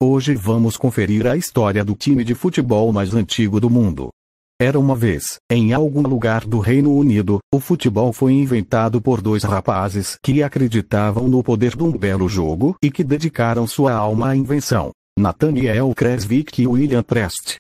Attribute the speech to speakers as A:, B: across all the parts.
A: Hoje vamos conferir a história do time de futebol mais antigo do mundo. Era uma vez, em algum lugar do Reino Unido, o futebol foi inventado por dois rapazes que acreditavam no poder de um belo jogo e que dedicaram sua alma à invenção: Nathaniel Creswick e William Prest.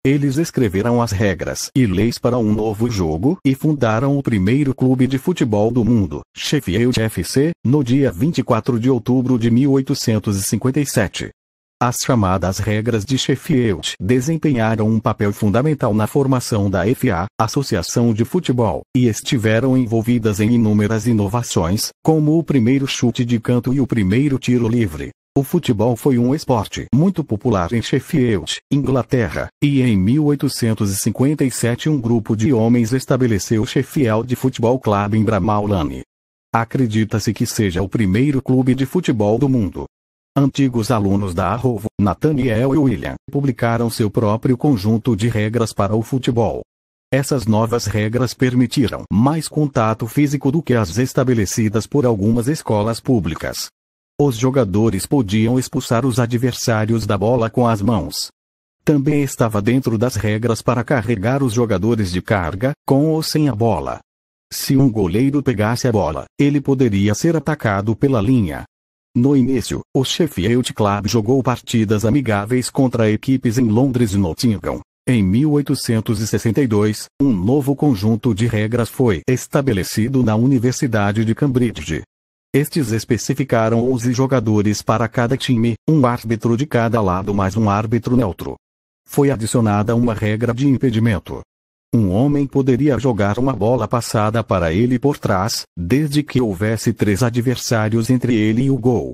A: Eles escreveram as regras e leis para um novo jogo e fundaram o primeiro clube de futebol do mundo, Sheffield FC, no dia 24 de outubro de 1857. As chamadas regras de Sheffield desempenharam um papel fundamental na formação da FA, Associação de Futebol, e estiveram envolvidas em inúmeras inovações, como o primeiro chute de canto e o primeiro tiro livre. O futebol foi um esporte muito popular em Sheffield, Inglaterra, e em 1857 um grupo de homens estabeleceu o Sheffield Football Club em Bramall Lane. Acredita-se que seja o primeiro clube de futebol do mundo. Antigos alunos da Harrow, Nathaniel e William, publicaram seu próprio conjunto de regras para o futebol. Essas novas regras permitiram mais contato físico do que as estabelecidas por algumas escolas públicas. Os jogadores podiam expulsar os adversários da bola com as mãos. Também estava dentro das regras para carregar os jogadores de carga, com ou sem a bola. Se um goleiro pegasse a bola, ele poderia ser atacado pela linha. No início, o Sheffield Club jogou partidas amigáveis contra equipes em Londres e Nottingham. Em 1862, um novo conjunto de regras foi estabelecido na Universidade de Cambridge. Estes especificaram 11 jogadores para cada time, um árbitro de cada lado mais um árbitro neutro. Foi adicionada uma regra de impedimento. Um homem poderia jogar uma bola passada para ele por trás, desde que houvesse 3 adversários entre ele e o gol.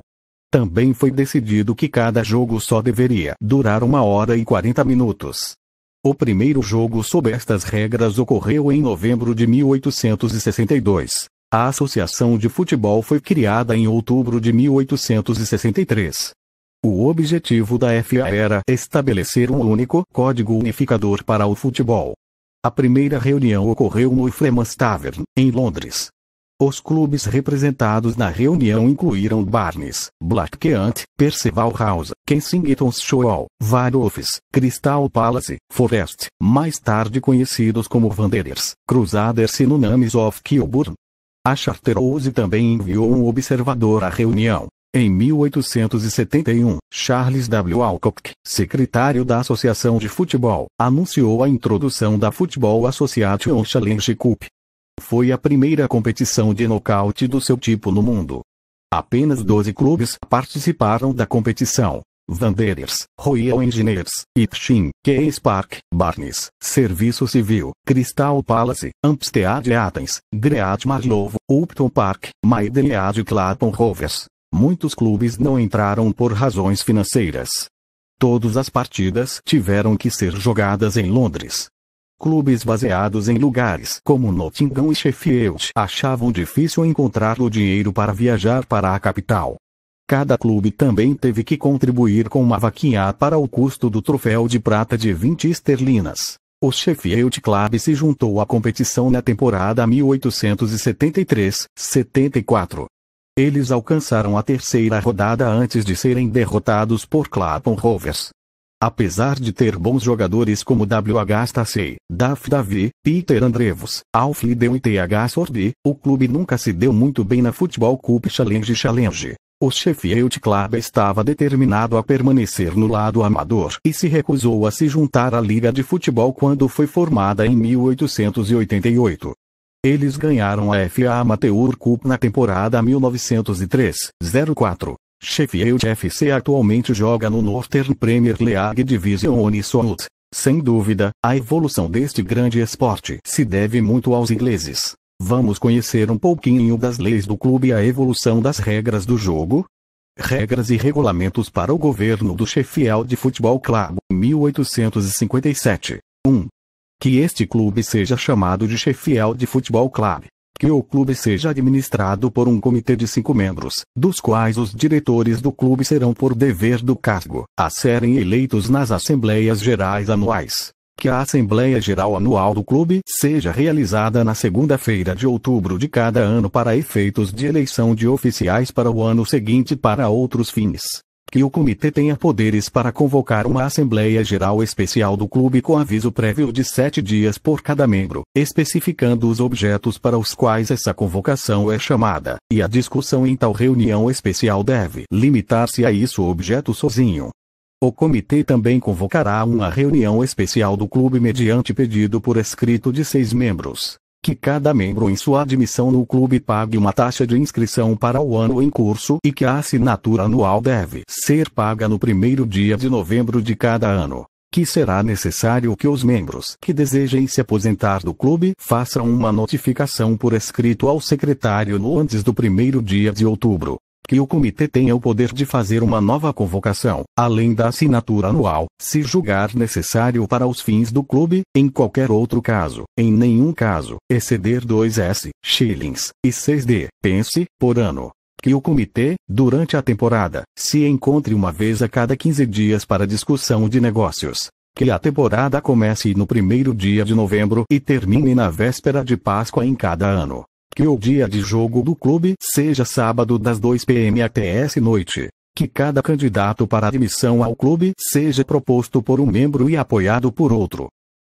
A: Também foi decidido que cada jogo só deveria durar 1 hora e 40 minutos. O primeiro jogo sob estas regras ocorreu em novembro de 1862. A Associação de Futebol foi criada em outubro de 1863. O objetivo da FA era estabelecer um único código unificador para o futebol. A primeira reunião ocorreu no Freeman's Tavern, em Londres. Os clubes representados na reunião incluíram Barnes, Blackheath, Percival House, Kensington Shoal, Varolfs, Crystal Palace, Forest, mais tarde conhecidos como Wanderers, Crusaders e Nunamis of Kilburn. A Charterhouse também enviou um observador à reunião. Em 1871, Charles W. Alcock, secretário da Associação de Futebol, anunciou a introdução da Football Association Challenge Cup. Foi a primeira competição de nocaute do seu tipo no mundo. Apenas 12 clubes participaram da competição: Wanderers, Royal Engineers, Ipswich, Queen's Park, Barnes, Serviço Civil, Crystal Palace, Hampstead Athens, Great Marlow, Upton Park, Maidenhead e Clapham Rovers. Muitos clubes não entraram por razões financeiras. Todas as partidas tiveram que ser jogadas em Londres. Clubes baseados em lugares como Nottingham e Sheffield achavam difícil encontrar o dinheiro para viajar para a capital. Cada clube também teve que contribuir com uma vaquinha para o custo do troféu de prata de 20 esterlinas. O Sheffield Club se juntou à competição na temporada 1873-74. Eles alcançaram a terceira rodada antes de serem derrotados por Clapham Rovers. Apesar de ter bons jogadores como W.H. Stacey, Duff Davy, Peter Andrews, Alf Liddell e T.H. Sorby, o clube nunca se deu muito bem na Football Cup Challenge. O Sheffield Club estava determinado a permanecer no lado amador e se recusou a se juntar à Liga de Futebol quando foi formada em 1888. Eles ganharam a FA Amateur Cup na temporada 1903-04. Sheffield FC atualmente joga no Northern Premier League Division South. Sem dúvida, a evolução deste grande esporte se deve muito aos ingleses. Vamos conhecer um pouquinho das leis do clube e a evolução das regras do jogo? Regras e regulamentos para o governo do Sheffield Football Club, 1857. 1. Que este clube seja chamado de Sheffield Football Club. Que o clube seja administrado por um comitê de 5 membros, dos quais os diretores do clube serão por dever do cargo, a serem eleitos nas Assembleias Gerais anuais. Que a Assembleia Geral Anual do clube seja realizada na segunda-feira de outubro de cada ano para efeitos de eleição de oficiais para o ano seguinte para outros fins. Que o comitê tenha poderes para convocar uma Assembleia Geral Especial do clube com aviso prévio de 7 dias por cada membro, especificando os objetos para os quais essa convocação é chamada, e a discussão em tal reunião especial deve limitar-se a isso objeto sozinho. O comitê também convocará uma reunião especial do clube mediante pedido por escrito de 6 membros. Que cada membro em sua admissão no clube pague uma taxa de inscrição para o ano em curso e que a assinatura anual deve ser paga no primeiro dia de novembro de cada ano. Que será necessário que os membros que desejem se aposentar do clube façam uma notificação por escrito ao secretário no antes do primeiro dia de outubro. Que o comitê tenha o poder de fazer uma nova convocação, além da assinatura anual, se julgar necessário para os fins do clube, em qualquer outro caso, em nenhum caso, exceder 2 shillings e 6 pence por ano. Que o comitê, durante a temporada, se encontre uma vez a cada 15 dias para discussão de negócios. Que a temporada comece no primeiro dia de novembro e termine na véspera de Páscoa em cada ano. Que o dia de jogo do clube seja sábado das 2 p.m. até noite. Que cada candidato para admissão ao clube seja proposto por um membro e apoiado por outro.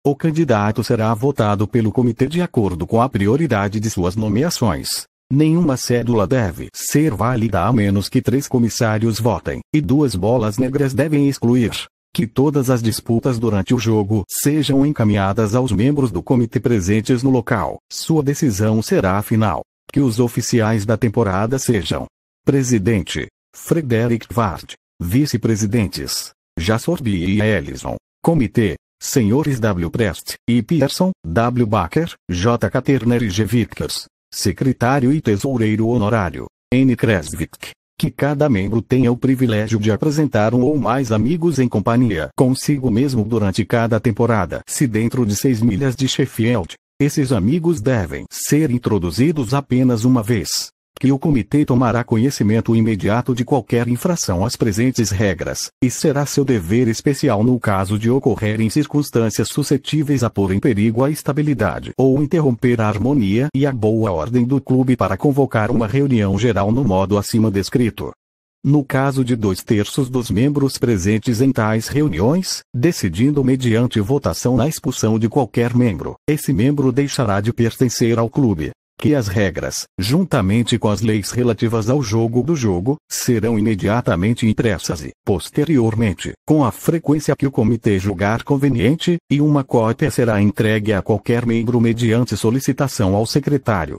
A: O candidato será votado pelo comitê de acordo com a prioridade de suas nomeações. Nenhuma cédula deve ser válida a menos que 3 comissários votem, e 2 bolas negras devem excluir. Que todas as disputas durante o jogo sejam encaminhadas aos membros do comitê presentes no local. Sua decisão será final. Que os oficiais da temporada sejam: Presidente, Frederick Ward. Vice-presidentes, Jassorby e Ellison. Comitê, Senhores W. Prest e Pearson, W. Baker, J. K. Turner e G. Vickers. Secretário e tesoureiro honorário, N. Creswick. Que cada membro tenha o privilégio de apresentar um ou mais amigos em companhia consigo mesmo durante cada temporada. Se dentro de 6 milhas de Sheffield, esses amigos devem ser introduzidos apenas uma vez. Que o comitê tomará conhecimento imediato de qualquer infração às presentes regras, e será seu dever especial no caso de ocorrerem circunstâncias suscetíveis a pôr em perigo a estabilidade ou interromper a harmonia e a boa ordem do clube para convocar uma reunião geral no modo acima descrito. No caso de 2/3 dos membros presentes em tais reuniões, decidindo mediante votação na expulsão de qualquer membro, esse membro deixará de pertencer ao clube. Que as regras, juntamente com as leis relativas ao jogo do jogo, serão imediatamente impressas e, posteriormente, com a frequência que o comitê julgar conveniente, e uma cópia será entregue a qualquer membro mediante solicitação ao secretário.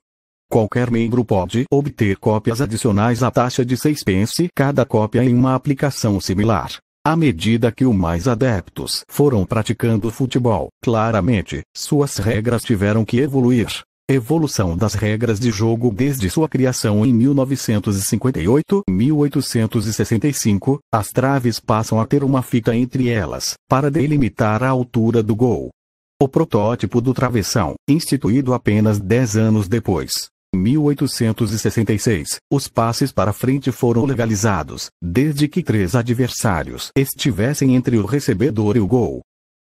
A: Qualquer membro pode obter cópias adicionais à taxa de 6 pence cada cópia em uma aplicação similar. À medida que os mais adeptos foram praticando futebol, claramente, suas regras tiveram que evoluir. Evolução das regras de jogo desde sua criação em 1958-1865, as traves passam a ter uma fita entre elas, para delimitar a altura do gol. O protótipo do travessão, instituído apenas 10 anos depois, em 1866, os passes para frente foram legalizados, desde que 3 adversários estivessem entre o recebedor e o gol.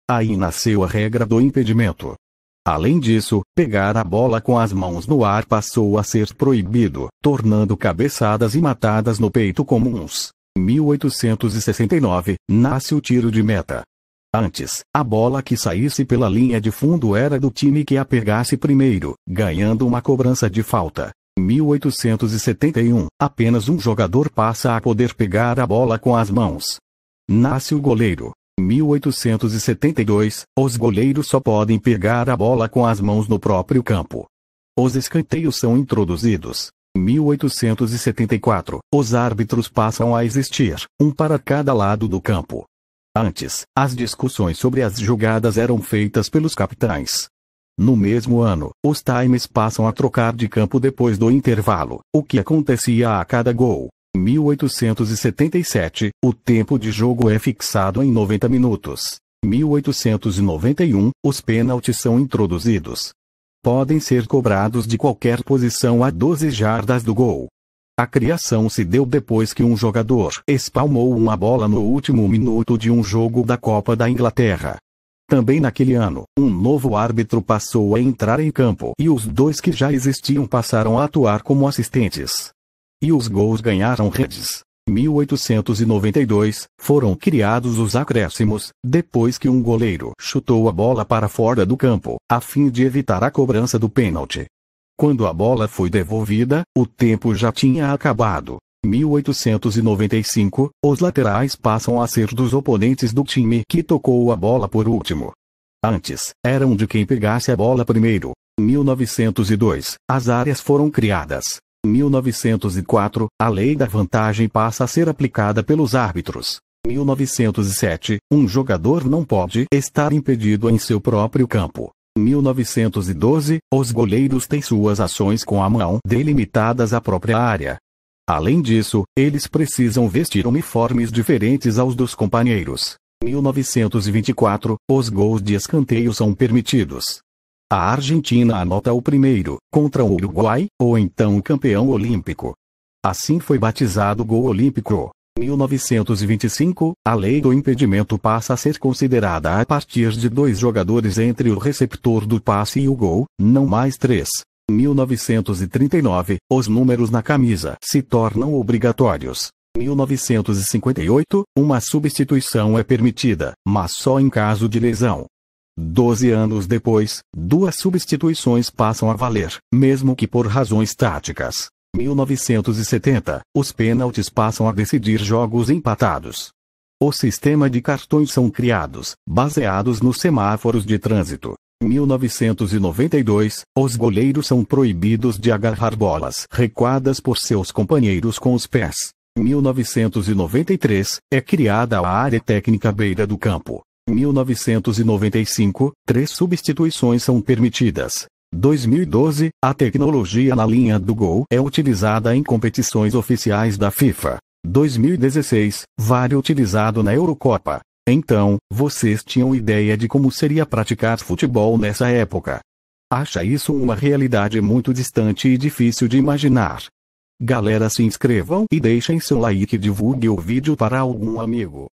A: Aí nasceu a regra do impedimento. Além disso, pegar a bola com as mãos no ar passou a ser proibido, tornando cabeçadas e matadas no peito comuns. Em 1869, nasce o tiro de meta. Antes, a bola que saísse pela linha de fundo era do time que a pegasse primeiro, ganhando uma cobrança de falta. Em 1871, apenas um jogador passa a poder pegar a bola com as mãos. Nasce o goleiro. Em 1872, os goleiros só podem pegar a bola com as mãos no próprio campo. Os escanteios são introduzidos. Em 1874, os árbitros passam a existir, um para cada lado do campo. Antes, as discussões sobre as jogadas eram feitas pelos capitães. No mesmo ano, os times passam a trocar de campo depois do intervalo, o que acontecia a cada gol. Em 1877, o tempo de jogo é fixado em 90 minutos. Em 1891, os pênaltis são introduzidos. Podem ser cobrados de qualquer posição a 12 jardas do gol. A criação se deu depois que um jogador espalmou uma bola no último minuto de um jogo da Copa da Inglaterra. Também naquele ano, um novo árbitro passou a entrar em campo e os 2 que já existiam passaram a atuar como assistentes. E os gols ganharam redes. 1892, foram criados os acréscimos, depois que um goleiro chutou a bola para fora do campo, a fim de evitar a cobrança do pênalti. Quando a bola foi devolvida, o tempo já tinha acabado. 1895, os laterais passam a ser dos oponentes do time que tocou a bola por último. Antes, eram de quem pegasse a bola primeiro. 1902, as áreas foram criadas. 1904, a lei da vantagem passa a ser aplicada pelos árbitros. 1907, um jogador não pode estar impedido em seu próprio campo. 1912, os goleiros têm suas ações com a mão delimitadas à própria área. Além disso, eles precisam vestir uniformes diferentes aos dos companheiros. 1924, os gols de escanteio são permitidos. A Argentina anota o primeiro, contra o Uruguai, ou então o campeão olímpico. Assim foi batizado o gol olímpico. 1925, a lei do impedimento passa a ser considerada a partir de 2 jogadores entre o receptor do passe e o gol, não mais 3. 1939, os números na camisa se tornam obrigatórios. 1958, uma substituição é permitida, mas só em caso de lesão. 12 anos depois, 2 substituições passam a valer, mesmo que por razões táticas. 1970, os pênaltis passam a decidir jogos empatados. O sistema de cartões são criados, baseados nos semáforos de trânsito. 1992, os goleiros são proibidos de agarrar bolas recuadas por seus companheiros com os pés. 1993, é criada a área técnica beira do campo. 1995, 3 substituições são permitidas. 2012, a tecnologia na linha do gol é utilizada em competições oficiais da FIFA. 2016, VAR utilizado na Eurocopa. Então, vocês tinham ideia de como seria praticar futebol nessa época? Acha isso uma realidade muito distante e difícil de imaginar? Galera, se inscrevam e deixem seu like e divulgue o vídeo para algum amigo.